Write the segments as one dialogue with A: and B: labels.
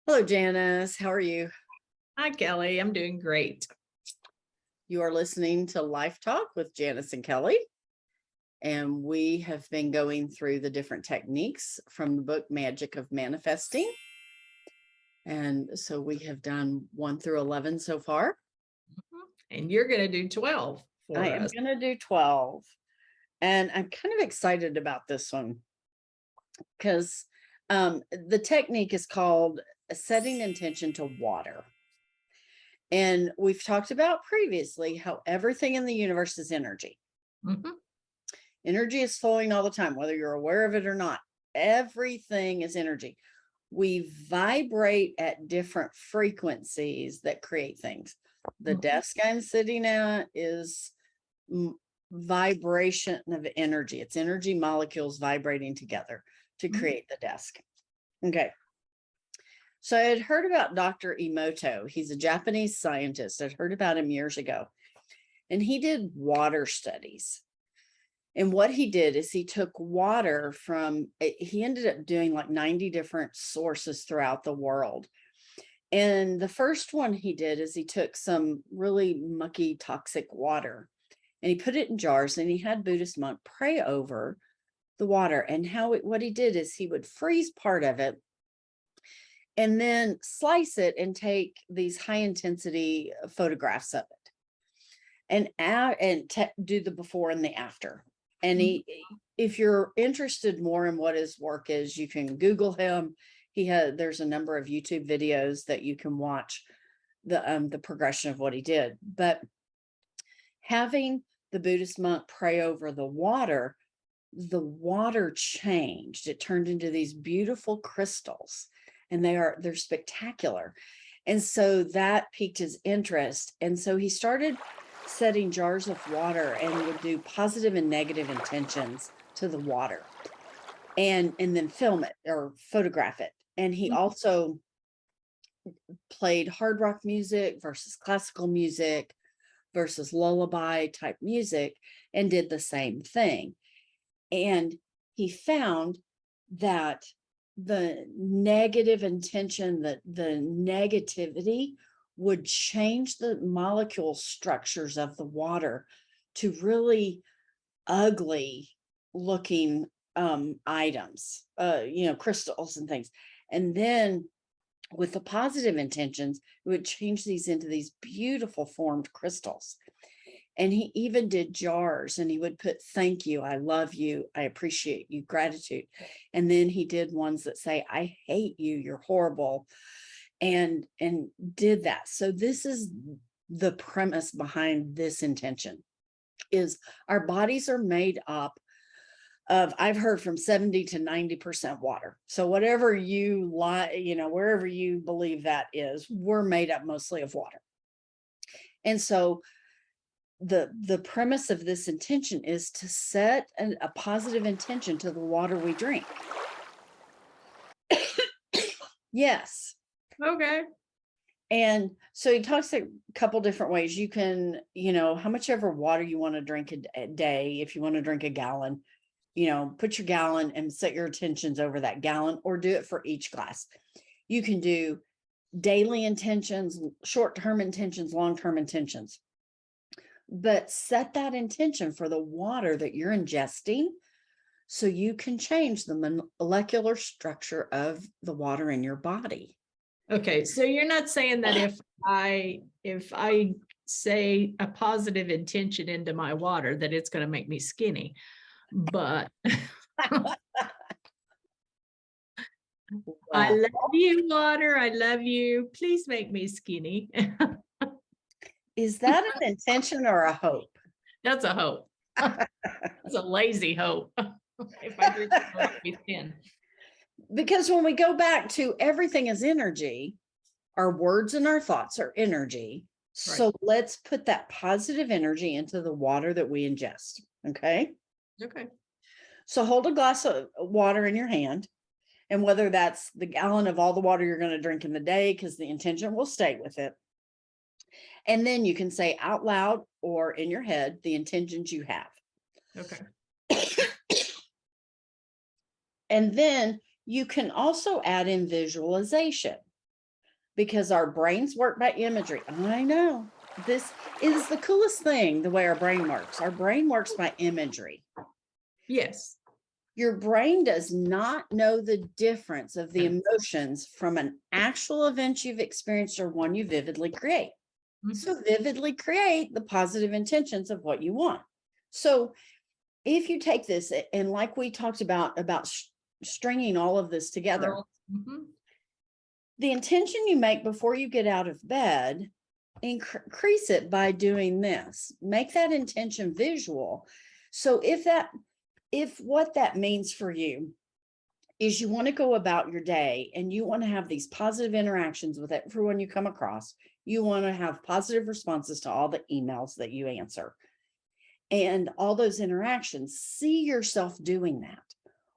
A: Hello, Janice. How are you?
B: Hi, Kelly. I'm doing great.
A: You are listening to Life Talk with Janice and Kelly. And we have been going through the different techniques from the book Magic of Manifesting. And so we have done 1 through 11 so far.
B: And you're going to do 12 for
A: I am
B: us.
A: going to do 12. And I'm kind of excited about this one because the technique is called setting intention to water. And we've talked about previously how everything in the universe is energy.
B: Mhm.
A: Energy is flowing all the time, whether you're aware of it or not. Everything is energy. We vibrate at different frequencies that create things. The
B: Mhm.
A: desk I'm sitting at is vibration of energy. It's energy molecules vibrating together to create the desk. Okay. So I had heard about Dr. Emoto. He's a Japanese scientist. I'd heard about him years ago. And he did water studies. And what he did is he took water he ended up doing like 90 different sources throughout the world. And the first one he did is he took some really mucky, toxic water and he put it in jars and he had Buddhist monk pray over the water. And what he did is he would freeze part of it and then slice it and take these high intensity photographs of it and do the before and the after. And if you're interested more in what his work is, you can Google him. There's a number of YouTube videos that you can watch the progression of what he did. But having the Buddhist monk pray over the water changed. It turned into these beautiful crystals, and they're spectacular. And so that piqued his interest. And so he started setting jars of water and would do positive and negative intentions to the water and then film it or photograph it. And he also played hard rock music versus classical music versus lullaby type music and did the same thing. And he found that the negative intention, the negativity would change the molecule structures of the water to really ugly looking items, crystals and things. And then with the positive intentions, it would change these into these beautiful formed crystals. And he even did jars and he would put thank you, I love you, I appreciate you, gratitude. And then he did ones that say, I hate you, you're horrible. And did that. So this is the premise behind this intention is our bodies are made up of, I've heard from 70 to 90% water. So whatever you like, wherever you believe that is, we're made up mostly of water. And so the premise of this intention is to set a positive intention to the water we drink. Yes.
B: Okay.
A: And so he talks a couple different ways. You can, how much ever water you want to drink a day. If you want to drink a gallon, put your gallon and set your intentions over that gallon, or do it for each glass. You can do daily intentions, short-term intentions, long-term intentions. But set that intention for the water that you're ingesting so you can change the molecular structure of the water in your body.
B: Okay. So you're not saying that if I say a positive intention into my water that it's going to make me skinny, but I love you, water. I love you. Please make me skinny.
A: Is that an intention or a hope?
B: That's a hope. That's a lazy hope. If I drink it, I'll be thin.
A: Because when we go back to everything is energy, our words and our thoughts are energy. So
B: Right.
A: let's put that positive energy into the water that we ingest. Okay.
B: Okay.
A: So hold a glass of water in your hand. And whether that's the gallon of all the water you're going to drink in the day, because the intention will stay with it. And then you can say out loud or in your head the intentions you have.
B: Okay.
A: And then you can also add in visualization. because our brains work by imagery. I know. This is the coolest thing, the way our brain works. Our brain works by imagery.
B: Yes.
A: Your brain does not know the difference of the emotions from an actual event you've experienced or one you vividly create. So vividly create the positive intentions of what you want. So if you take this, and like we talked about stringing all of this together, the intention you make before you get out of bed, increase it by doing this. Make that intention visual. So if what that means for you is you want to go about your day and you want to have these positive interactions with everyone you come across, you want to have positive responses to all the emails that you answer and all those interactions, see yourself doing that.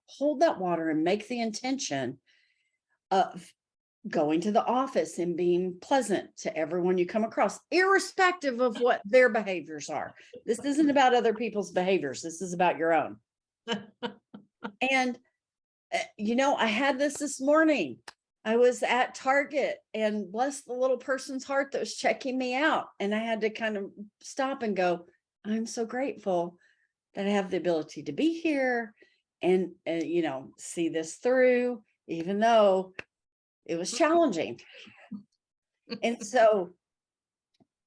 A: Hold that water and make the intention of going to the office and being pleasant to everyone you come across, irrespective of what their behaviors are. This isn't about other people's behaviors. This is about your own. And, I had this morning. I was at Target, and bless the little person's heart that was checking me out. And I had to kind of stop and go, I'm so grateful that I have the ability to be here and see this through, even though it was challenging. And so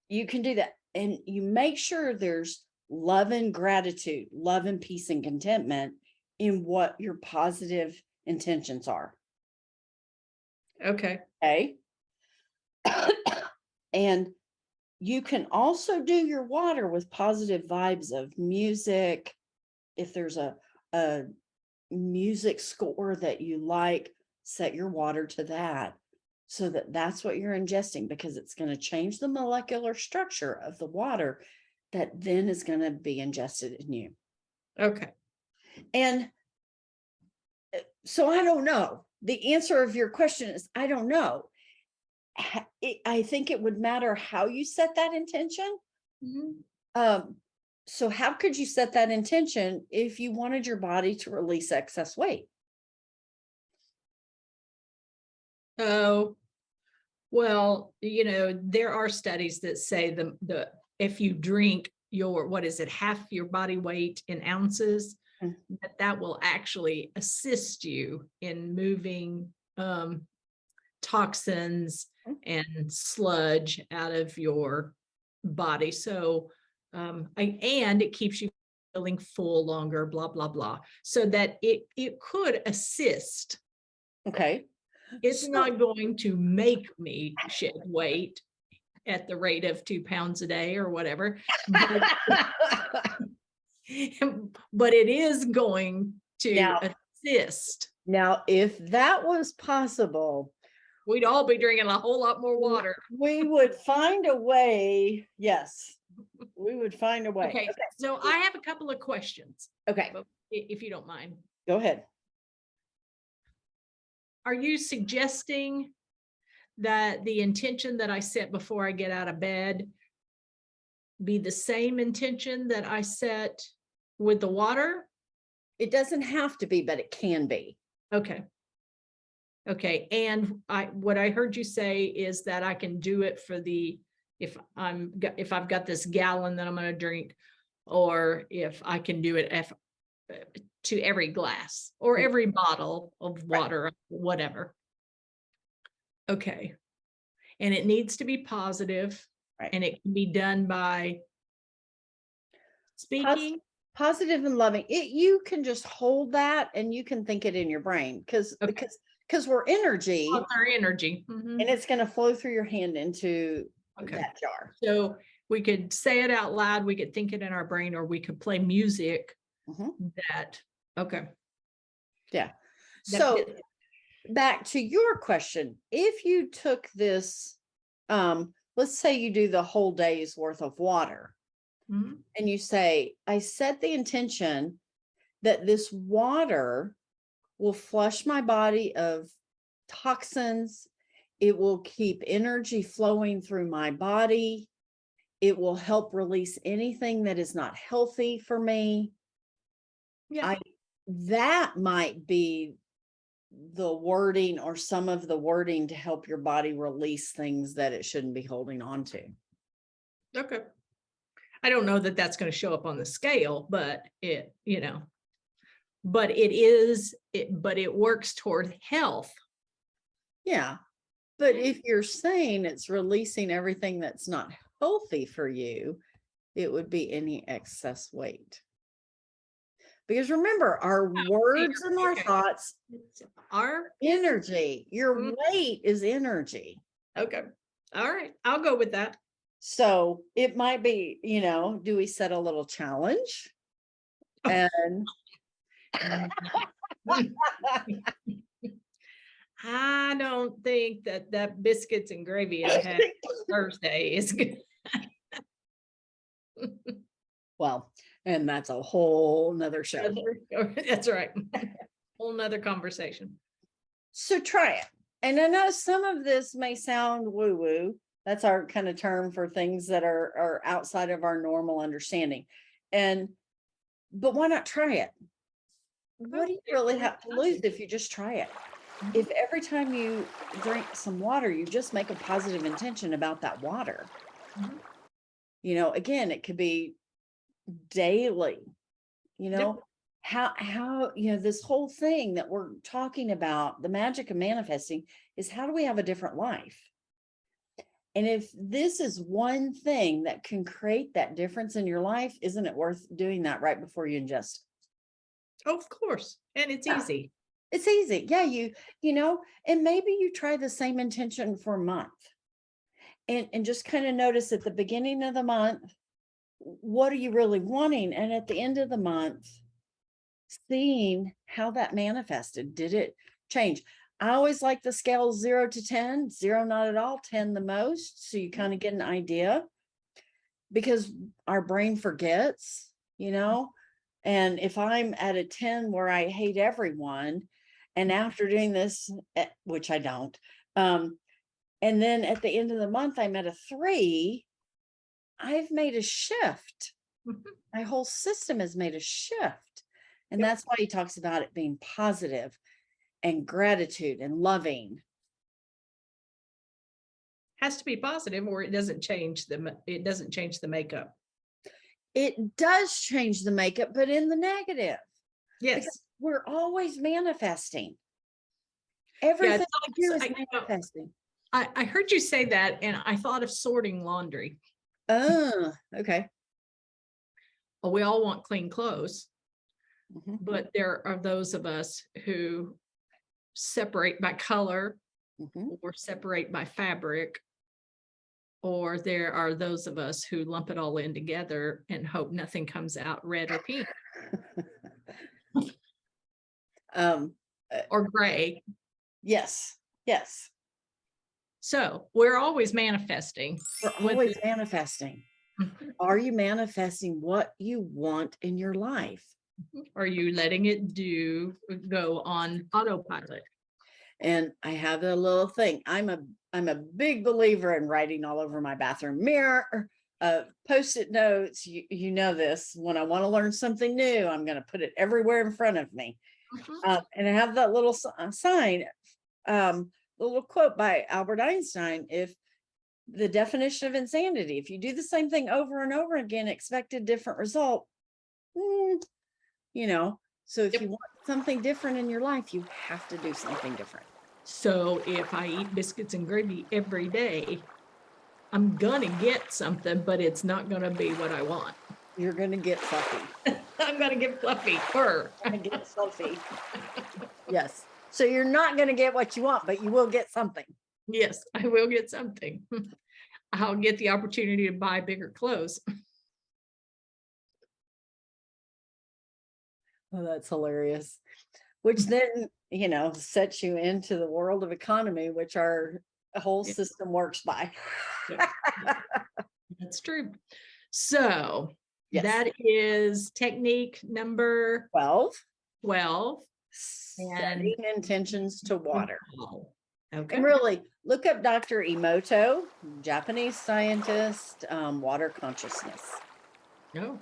A: you can do that. And you make sure there's love and gratitude, love and peace and contentment in what your positive intentions are.
B: Okay.
A: Okay. And you can also do your water with positive vibes of music. If there's a music score that you like, set your water to that so that that's what you're ingesting, because it's going to change the molecular structure of the water that then is going to be ingested in you.
B: Okay.
A: And so I don't know. The answer of your question is I don't know. I think it would matter how you set that intention. So how could you set that intention if you wanted your body to release excess weight?
B: Oh, well, there are studies that say the if you drink your, what is it, half your body weight in ounces, that will actually assist you in moving toxins and sludge out of your body. So, and it keeps you feeling full longer, blah, blah, blah. So that it could assist.
A: Okay.
B: It's not going to make me shed weight at the rate of 2 pounds a day or whatever. But it is going to assist.
A: Now, if that was possible,
B: we'd all be drinking a whole lot more water.
A: We would find a way. Yes, we would find a way.
B: Okay. So I have a couple of questions.
A: Okay.
B: If you don't mind.
A: Go ahead.
B: Are you suggesting that the intention that I set before I get out of bed be the same intention that I set with the water?
A: It doesn't have to be, but it can be.
B: Okay. Okay. And what I heard you say is that I can do it for if I've got this gallon that I'm going to drink, or if I can do it to every glass or every bottle of water, whatever. Okay. And it needs to be positive, and it can be done by speaking.
A: Positive and loving. You can just hold that and you can think it in your brain because we're energy.
B: Our energy.
A: And it's going to flow through your hand into that jar.
B: So we could say it out loud, we could think it in our brain, or we could play music that,
A: Yeah. So back to your question, if you took this, let's say you do the whole day's worth of water, and you say, I set the intention that this water will flush my body of toxins. It will keep energy flowing through my body. It will help release anything that is not healthy for me. That might be the wording or some of the wording to help your body release things that it shouldn't be holding on to.
B: Okay. I don't know that that's going to show up on the scale, but but it works toward health.
A: Yeah. But if you're saying it's releasing everything that's not healthy for you, it would be any excess weight. Because remember, our words and our
B: Okay.
A: thoughts
B: Our
A: energy. Your
B: Mhm.
A: weight is energy.
B: Okay. All right. I'll go with that.
A: So it might be, do we set a little challenge? And
B: I don't think that biscuits and gravy I had Thursday is good.
A: well, and that's a whole nother show.
B: That's right. Whole nother conversation.
A: So try it. And I know some of this may sound woo-woo. That's our kind of term for things that are outside of our normal understanding. But why not try it? What do you really have to lose if you just try it? If every time you drink some water, you just make a positive intention about that water.
B: Mhm.
A: Again, it could be daily,
B: Yep.
A: how this whole thing that we're talking about, the magic of manifesting, is how do we have a different life? And if this is one thing that can create that difference in your life, isn't it worth doing that right before you ingest?
B: Oh, of course. And it's
A: Yeah,
B: easy.
A: it's easy. Yeah, and maybe you try the same intention for a month and just kind of notice at the beginning of the month, what are you really wanting? And at the end of the month, seeing how that manifested. Did it change? I always like the scale 0 to 10, 0 not at all, 10 the most. So you kind of get an idea, because our brain forgets, and if I'm at a 10 where I hate everyone, and after doing this, which I don't, and then at the end of the month, I'm at a 3, I've made a shift.
B: Mhm.
A: My whole system has made a shift. And
B: Yep.
A: that's why he talks about it being positive and gratitude and loving.
B: Has to be positive or it doesn't change the makeup.
A: It does change the makeup, but in the negative, because
B: Yes.
A: we're always manifesting.
B: Yeah,
A: Everything
B: it's
A: we do
B: like,
A: is manifesting.
B: I heard you say that and I thought of sorting laundry.
A: Oh, okay.
B: Well, we all want clean clothes,
A: Mhm,
B: but there are those of us who separate by color
A: mhm.
B: or separate by fabric, or there are those of us who lump it all in together and hope nothing comes out red or pink
A: Um,
B: or gray.
A: yes, yes.
B: So we're always manifesting.
A: We're
B: With
A: always manifesting.
B: Mhm.
A: Are you manifesting what you want in your life?
B: Are you letting it go on autopilot?
A: And I have a little thing. I'm a big believer in writing all over my bathroom mirror, post-it notes. You know this. When I want to learn something new, I'm going to put it everywhere in front of me.
B: Mhm.
A: And I have that little sign, the little quote by Albert Einstein: if the definition of insanity, if you do the same thing over and over again, expect a different result. mm, so if you
B: Yep.
A: want something different in your life, you have to do something different.
B: So if I eat biscuits and gravy every day, I'm gonna get something, but it's not gonna be what I want.
A: You're going to get fluffy.
B: I'm gonna get fluffy fur.
A: Going to get fluffy. Yes. So you're not going to get what you want, but you will get something.
B: Yes, I will get something. I'll get the opportunity to buy bigger clothes.
A: Oh, that's hilarious. Which then, sets you into the world of economy, which our whole
B: Yeah,
A: system works by.
B: yeah, that's true. So
A: Yes.
B: that is technique number
A: 12,
B: 12. And
A: setting intentions to water.
B: okay.
A: And really look up Dr. Emoto, Japanese scientist, water consciousness.
B: No.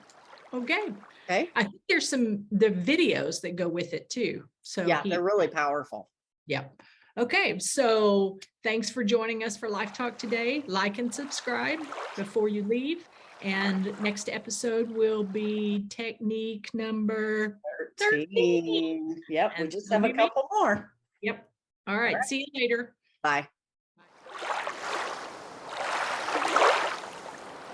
B: Okay.
A: Okay.
B: I think there's the videos that go with it too. So
A: Yeah, they're really powerful.
B: Yep. Okay, so thanks for joining us for Life Talk today. Like and subscribe before you leave. And next episode will be technique number 13.
A: 13. Yep, we
B: And
A: just
B: it'll
A: have a
B: be me.
A: couple more.
B: Yep. All
A: All
B: right.
A: right.
B: See you later.
A: Bye.